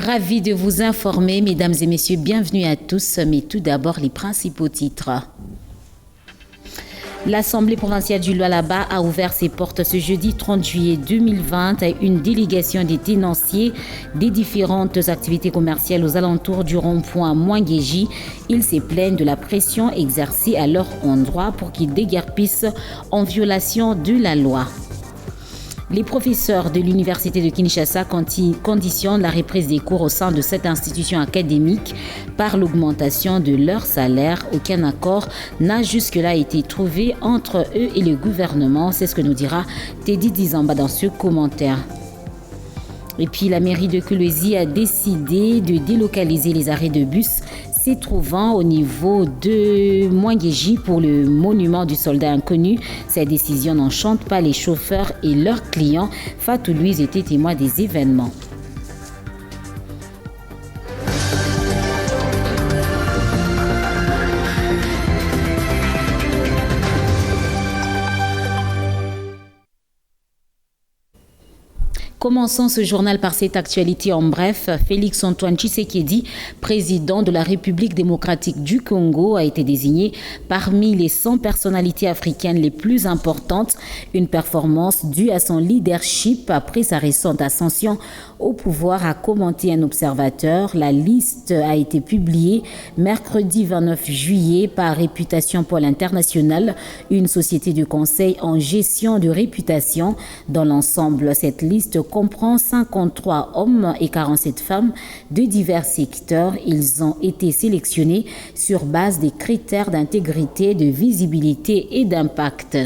Ravi de vous informer, mesdames et messieurs, bienvenue à tous, mais tout d'abord les principaux titres. L'Assemblée provinciale du Lualaba a ouvert ses portes ce jeudi 30 juillet 2020 à une délégation des tenanciers des différentes activités commerciales aux alentours du rond-point Mwangeji. Ils se plaignent de la pression exercée à leur endroit pour qu'ils déguerpissent en violation de la loi. Les professeurs de l'Université de Kinshasa conditionnent la reprise des cours au sein de cette institution académique par l'augmentation de leur salaire. Aucun accord n'a jusque-là été trouvé entre eux et le gouvernement. C'est ce que nous dira Teddy Dizamba dans ce commentaire. Et puis la mairie de Kolwezi a décidé de délocaliser les arrêts de bus se trouvant au niveau de Mwangeji pour le monument du soldat inconnu. Cette décision n'enchante pas les chauffeurs et leurs clients. Fatou Louise était témoin des événements. Commençons ce journal par cette actualité en bref. Félix Antoine Tshisekedi, président de la République démocratique du Congo, a été désigné parmi les 100 personnalités africaines les plus importantes. Une performance due à son leadership après sa récente ascension au pouvoir, a commenté un observateur. La liste a été publiée mercredi 29 juillet par Réputation Pôle International, une société de conseil en gestion de réputation. Dans l'ensemble, cette liste comprend 53 hommes et 47 femmes de divers secteurs. Ils ont été sélectionnés sur base des critères d'intégrité, de visibilité et d'impact.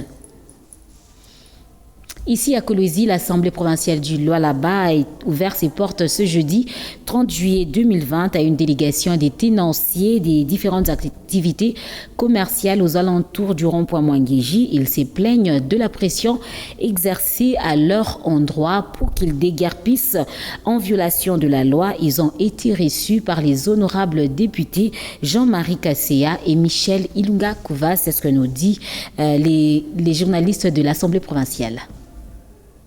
Ici à Kolwezi, l'Assemblée provinciale du Lualaba a ouvert ses portes ce jeudi 30 juillet 2020 à une délégation des tenanciers des différentes activités commerciales aux alentours du rond-point Mwangeji. Ils se plaignent de la pression exercée à leur endroit pour qu'ils déguerpissent en violation de la loi. Ils ont été reçus par les honorables députés Jean-Marie Kasséa et Michel Ilunga Kouva. C'est ce que nous disent les journalistes de l'Assemblée provinciale.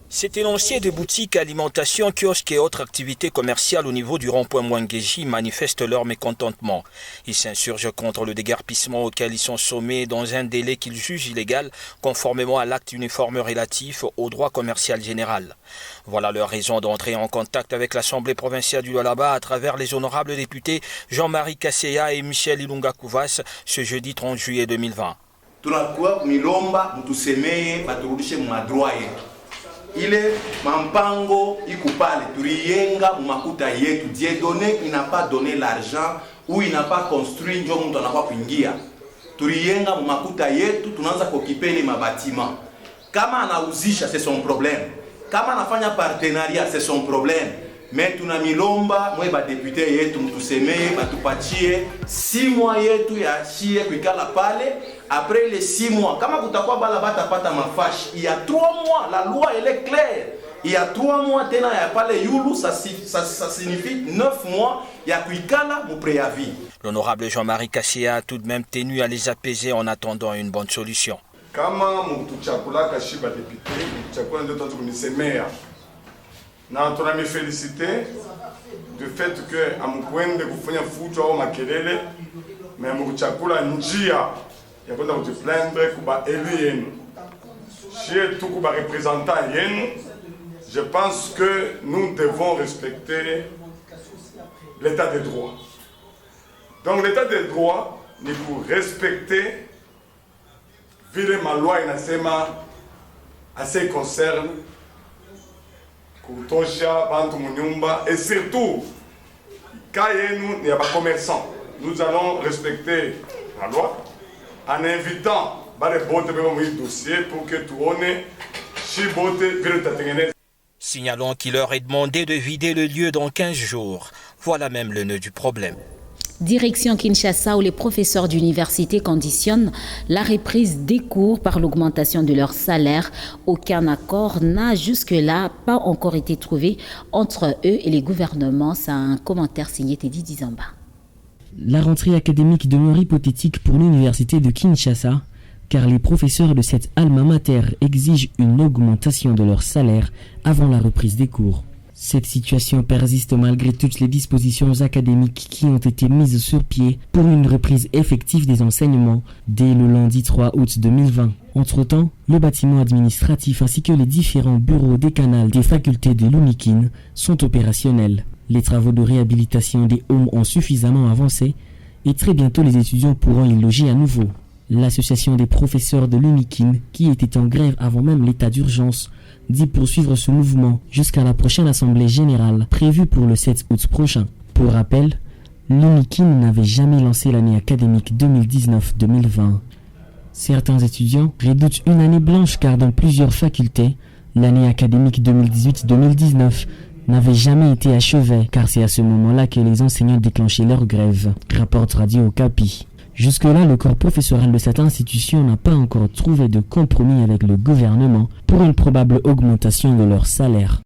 Ces tenanciers de boutiques, alimentation, kiosques et autres activités commerciales au niveau du rond-point Mwangeji manifestent leur mécontentement. Ils s'insurgent contre le déguerpissement auquel ils sont sommés dans un délai qu'ils jugent illégal, conformément à l'acte uniforme relatif au droit commercial général. Voilà leur raison d'entrer en contact avec l'Assemblée provinciale du Lualaba à travers les honorables députés Jean-Marie Kasséa et Michel Ilunga Kouvas ce jeudi 30 juillet 2020. Ile mampango ikupale turiyenga mumakuta yetu Dieudonné il n'a pas donné l'argent ou il n'a pas construit njo mtu anakuwa kuingia turiyenga mumakuta yetu tunaanza kuokipe ma bâtiment kama anauzisha c'est son problème kama anafanya partenariat c'est son problème mais tunamilomba mwe ba député yetu mtusemee batupatie 6 mois yetu ya chie kuikala pale. Après les 6 mois, kama kutakuwa bala batapata mafashi, il y a 3 mois, la loi elle est claire. Il y a 3 mois tena ya pale yulu, ça signifie 9 mois ya kuikala mu préavis. L'honorable Jean-Marie Kasséa a tout de même tenu à les apaiser en attendant une bonne solution. Kama mtuchakula kashiba député, mtuchakula ndio tunasemea. Na tunami féliciter du fait que amkwende kufanya fujo au makelele, mais mtuchakula njia ya kwenda kujiplaindre kuba élu yenu. Chez tout kuba représentant yenu, je pense que nous devons respecter l'état de droit. Donc l'état de droit, ni pour respecter vile ma loi inasema assez concerne kutosha bantu munyumba et surtout ka yenu ni ya ba commerçants. Nous allons respecter la loi en invitant les bottes de dossier pour que tout on Signalons qu'il leur est demandé de vider le lieu dans 15 jours. Voilà même le nœud du problème. Direction Kinshasa où les professeurs d'université conditionnent la reprise des cours par l'augmentation de leur salaire. Aucun accord n'a jusque-là pas encore été trouvé entre eux et les gouvernements. C'est un commentaire signé Teddy Dizamba. La rentrée académique demeure hypothétique pour l'université de Kinshasa, car les professeurs de cette alma mater exigent une augmentation de leur salaire avant la reprise des cours. Cette situation persiste malgré toutes les dispositions académiques qui ont été mises sur pied pour une reprise effective des enseignements dès le lundi 3 août 2020. Entre-temps, le bâtiment administratif ainsi que les différents bureaux décanales des facultés de l'UNIKIN sont opérationnels. Les travaux de réhabilitation des homes ont suffisamment avancé et très bientôt les étudiants pourront y loger à nouveau. L'association des professeurs de l'UNIKIN, qui était en grève avant même l'état d'urgence, dit poursuivre ce mouvement jusqu'à la prochaine assemblée générale prévue pour le 7 août prochain. Pour rappel, l'UNIKIN n'avait jamais lancé l'année académique 2019-2020. Certains étudiants redoutent une année blanche car dans plusieurs facultés, l'année académique 2018-2019 n'avait jamais été achevée car c'est à ce moment-là que les enseignants déclenchaient leur grève, rapporte Radio Okapi. Jusque-là, le corps professoral de cette institution n'a pas encore trouvé de compromis avec le gouvernement pour une probable augmentation de leur salaire.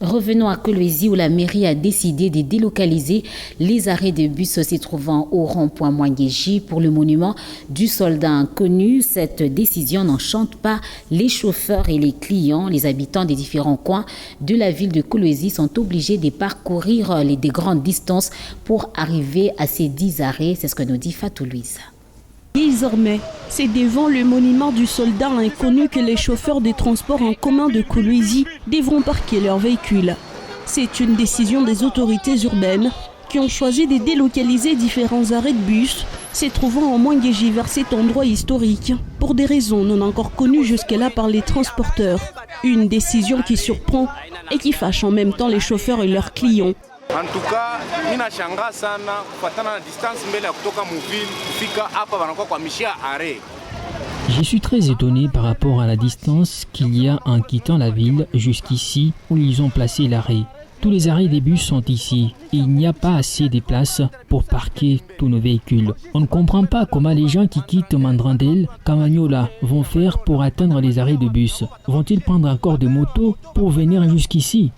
Revenons à Kolwezi où la mairie a décidé de délocaliser les arrêts de bus se trouvant au rond-point Mwangeji pour le monument du soldat inconnu. Cette décision n'enchante pas les chauffeurs et les clients. Les habitants des différents coins de la ville de Kolwezi sont obligés de parcourir des grandes distances pour arriver à ces 10 arrêts. C'est ce que nous dit Fatou Louise. Désormais, c'est devant le monument du soldat inconnu que les chauffeurs des transports en commun de Kolwezi devront parquer leurs véhicules. C'est une décision des autorités urbaines qui ont choisi de délocaliser différents arrêts de bus se trouvant en Mwangeji vers cet endroit historique pour des raisons non encore connues jusque-là par les transporteurs. Une décision qui surprend et qui fâche en même temps les chauffeurs et leurs clients. En tout cas, ninashangaa sana kufuatana na distance mbele ya kutoka muville kufika hapa wanakuwa kwa mishia arrêt. Je suis très étonné par rapport à la distance qu'il y a en quittant la ville jusqu'ici où ils ont placé l'arrêt. Tous les arrêts des bus sont ici et il n'y a pas assez de place pour parquer tous nos véhicules. On ne comprend pas comment les gens qui quittent Mandrandel, Kamanyola vont faire pour atteindre les arrêts de bus. Vont-ils prendre encore des motos pour venir jusqu'ici?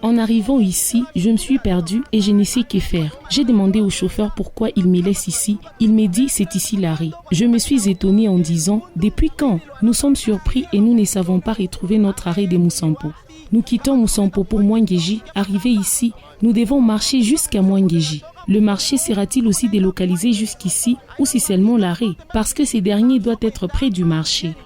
En arrivant ici, je me suis perdu et je ne sais que faire. J'ai demandé au chauffeur pourquoi il me laisse ici. Il me dit c'est ici l'arrêt. Je me suis étonné en disant depuis quand? Nous sommes surpris et nous ne savons pas retrouver notre arrêt de Moussampo. Nous quittons Moussampo pour Mwangeji. Arrivé ici, nous devons marcher jusqu'à Mwangeji. Le marché sera-t-il aussi délocalisé jusqu'ici ou c'est seulement l'arrêt? Parce que ces derniers doivent être près du marché.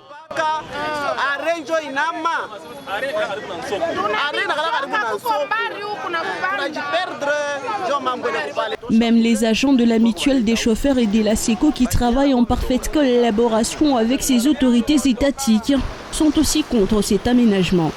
Même les agents de la mutuelle des chauffeurs et de la SECO qui travaillent en parfaite collaboration avec ces autorités étatiques sont aussi contre cet aménagement.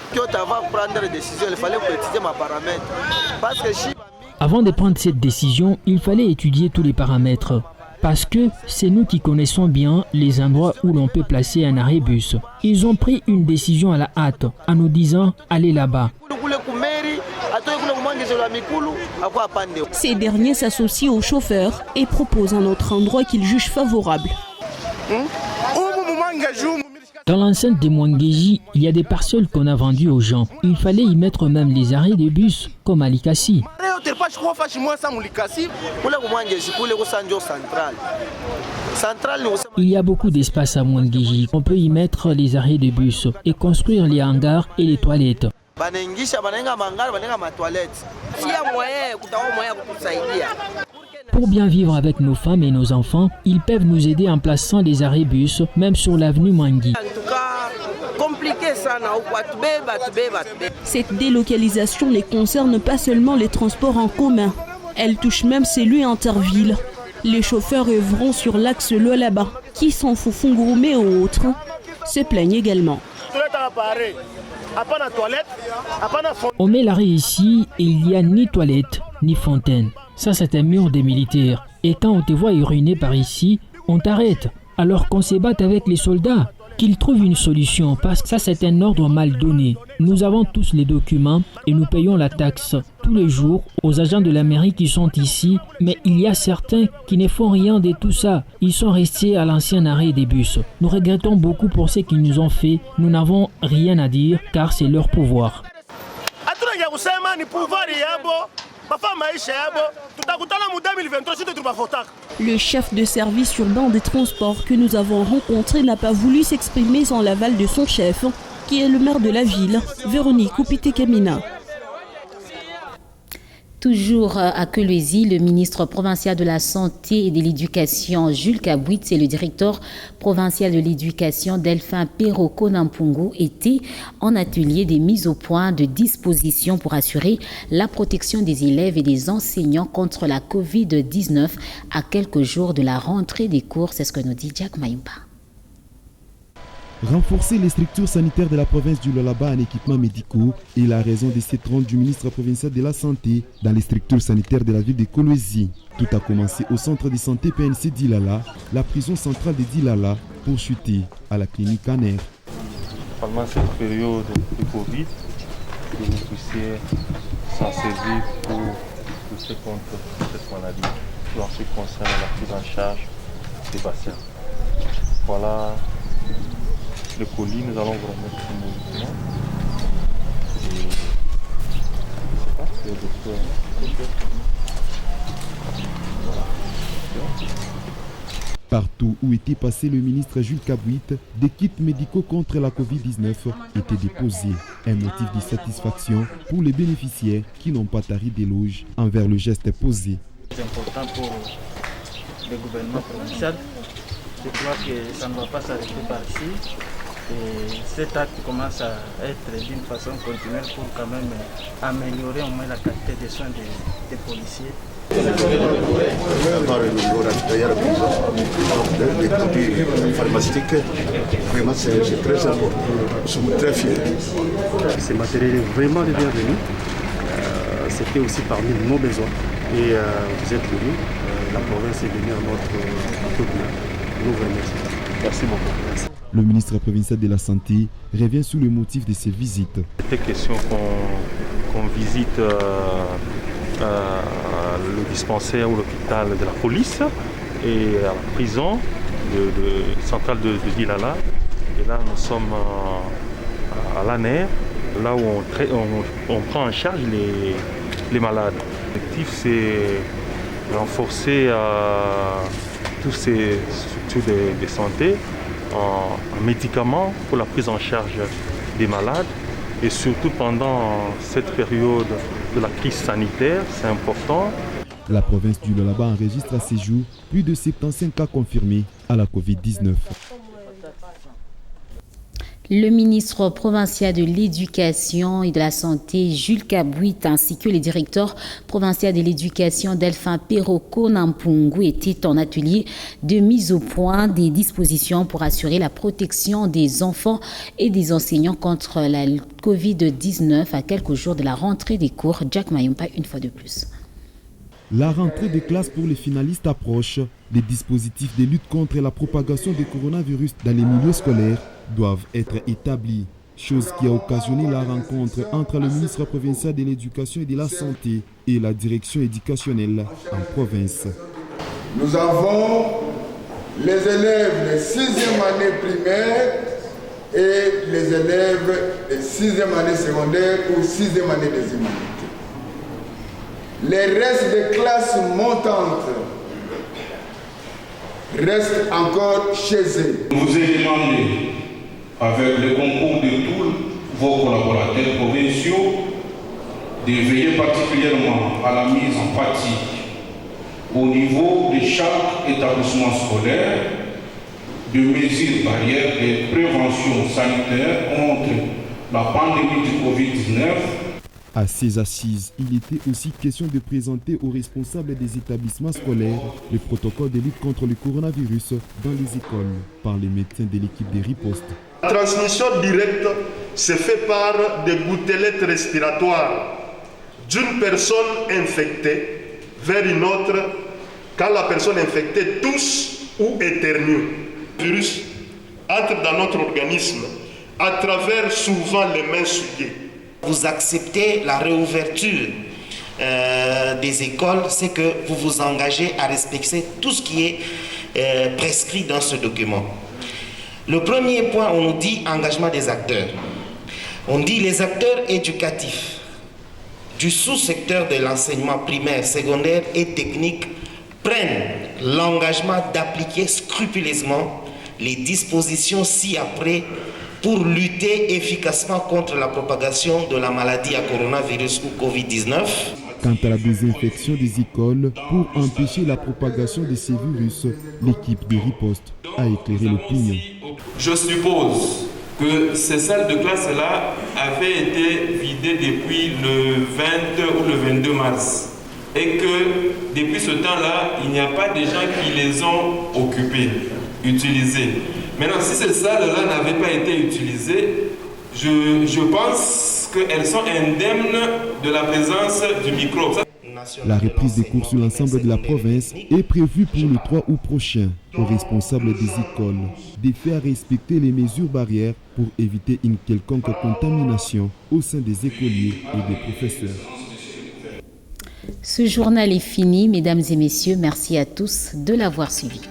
Avant de prendre cette décision, il fallait étudier tous les paramètres. Parce que c'est nous qui connaissons bien les endroits où l'on peut placer un arrêt bus. Ils ont pris une décision à la hâte en nous disant « allez là-bas ». Ces derniers s'associent aux chauffeurs et proposent un autre endroit qu'ils jugent favorable. Dans l'enceinte de Mwangeji, il y a des parcelles qu'on a vendues aux gens. Il fallait y mettre même les arrêts de bus, comme à Likasi. Il y a beaucoup d'espace à Mwangeji. On peut y mettre les arrêts de bus et construire les hangars et les toilettes. Pour bien vivre avec nos femmes et nos enfants, ils peuvent nous aider en plaçant des arrêts bus, même sur l'avenue Mwangi. Cette délocalisation ne concerne pas seulement les transports en commun. Elle touche même celui interville. Les chauffeurs œuvrant sur l'axe Lualaba, qui s'en fout Fungurume ou autres, se plaignent également. On met l'arrêt ici et il n'y a ni toilette ni fontaine. Ça, c'est un mur des militaires. Et quand on te voit uriner par ici, on t'arrête. Alors qu'on se batte avec les soldats, qu'ils trouvent une solution, parce que ça, c'est un ordre mal donné. Nous avons tous les documents et nous payons la taxe tous les jours aux agents de la mairie qui sont ici. Mais il y a certains qui ne font rien de tout ça. Ils sont restés à l'ancien arrêt des bus. Nous regrettons beaucoup pour ce qu'ils nous ont fait. Nous n'avons rien à dire car c'est leur pouvoir. Le chef de service urbain des transports que nous avons rencontré n'a pas voulu s'exprimer sans l'aval de son chef, qui est le maire de la ville, Véronique Oupité-Kamina. Toujours à Kolwezi, le ministre provincial de la Santé et de l'Éducation, Jules Kabouit, et le directeur provincial de l'Éducation, Delphin Perroko-Nampungu, étaient en atelier des mises au point de dispositions pour assurer la protection des élèves et des enseignants contre la COVID-19 à quelques jours de la rentrée des cours. C'est ce que nous dit Jack Mayumba. Renforcer les structures sanitaires de la province du Lualaba en équipements médicaux est la raison de cette ronde du ministre provincial de la Santé dans les structures sanitaires de la ville de Kolwezi. Tout a commencé au centre de santé PNC d'Ilala, la prison centrale de Dilala, pour chuter à la clinique Aner. Pendant cette période de Covid, que vous puissiez s'en servir pour lutter contre cette maladie, en ce qui concerne la prise en charge des patients. Voilà le colis, nous allons vous remettre ce mouvement. Et je ne sais pas si le docteur. Voilà. Partout où était passé le ministre Jules Kabouit, des kits médicaux contre la Covid-19 étaient déposés. Un motif de satisfaction pour les bénéficiaires qui n'ont pas tari d'éloge envers le geste posé. C'est important pour le gouvernement provincial. Je crois que ça ne va pas s'arrêter par ici. Et cet acte commence à être d'une façon continuelle pour quand même améliorer au moins la qualité des soins des policiers. Les produits pharmaceutiques, vraiment c'est très important. Nous sommes très fiers. Ce matériel est vraiment le bienvenu. C'était aussi parmi nos besoins. Et vous êtes venus, la province est venue à notre côté. Nous vous remercions. Merci beaucoup. Merci. Le ministre provincial de la Santé revient sur le motif de ces visites. Il était question qu'on visite le dispensaire ou l'hôpital de la police et la prison centrale de Dilala. Et là, nous sommes à l'ANER, là où on prend en charge les malades. L'objectif, c'est renforcer toutes ces structures de santé en médicaments pour la prise en charge des malades et surtout pendant cette période de la crise sanitaire, c'est important. La province du Lualaba enregistre à ces jours plus de 75 cas confirmés à la Covid-19. Le ministre provincial de l'Éducation et de la Santé, Jules Kabouit, ainsi que le directeur provincial de l'Éducation, Delphin Perroko-Nampungu, étaient en atelier de mise au point des dispositions pour assurer la protection des enfants et des enseignants contre la COVID-19 à quelques jours de la rentrée des cours. Jack Mayumpa, une fois de plus. La rentrée des classes pour les finalistes approche. Les dispositifs de lutte contre la propagation du coronavirus dans les milieux scolaires doivent être établis. Chose qui a occasionné la rencontre entre le ministre provincial de l'Éducation et de la Santé et la direction éducationnelle en province. Nous avons les élèves de 6e année primaire et les élèves de 6e année secondaire ou 6e année des humanités. Les restes de classes montantes restent encore chez eux. Je vous ai demandé, avec le concours de tous vos collaborateurs provinciaux, de veiller particulièrement à la mise en pratique au niveau de chaque établissement scolaire de mesures barrières et prévention sanitaire contre la pandémie du Covid-19. À ces assises, il était aussi question de présenter aux responsables des établissements scolaires le protocole de lutte contre le coronavirus dans les écoles par les médecins de l'équipe de riposte. La transmission directe se fait par des gouttelettes respiratoires d'une personne infectée vers une autre quand la personne infectée tousse ou éternue. Le virus entre dans notre organisme à travers souvent les mains souillées. Vous acceptez la réouverture des écoles, c'est que vous vous engagez à respecter tout ce qui est prescrit dans ce document. Le premier point, on nous dit engagement des acteurs. On dit les acteurs éducatifs, du sous-secteur de l'enseignement primaire, secondaire et technique prennent l'engagement d'appliquer scrupuleusement les dispositions ci-après pour lutter efficacement contre la propagation de la maladie à coronavirus ou Covid-19. Quant à la désinfection des écoles, pour empêcher la propagation de ces virus, l'équipe de riposte a éclairé l'opinion. Je suppose que ces salles de classe-là avaient été vidées depuis le 20 ou le 22 mars. Et que depuis ce temps-là, il n'y a pas de gens qui les ont occupées, utilisées. Maintenant, si ces salles-là n'avaient pas été utilisées, je pense qu'elles sont indemnes de la présence du microbe. La reprise des cours sur l'ensemble de la province est prévue pour le 3 août prochain. Aux responsables des écoles de faire respecter les mesures barrières pour éviter une quelconque contamination au sein des écoliers et des professeurs. Ce journal est fini, mesdames et messieurs. Merci à tous de l'avoir suivi.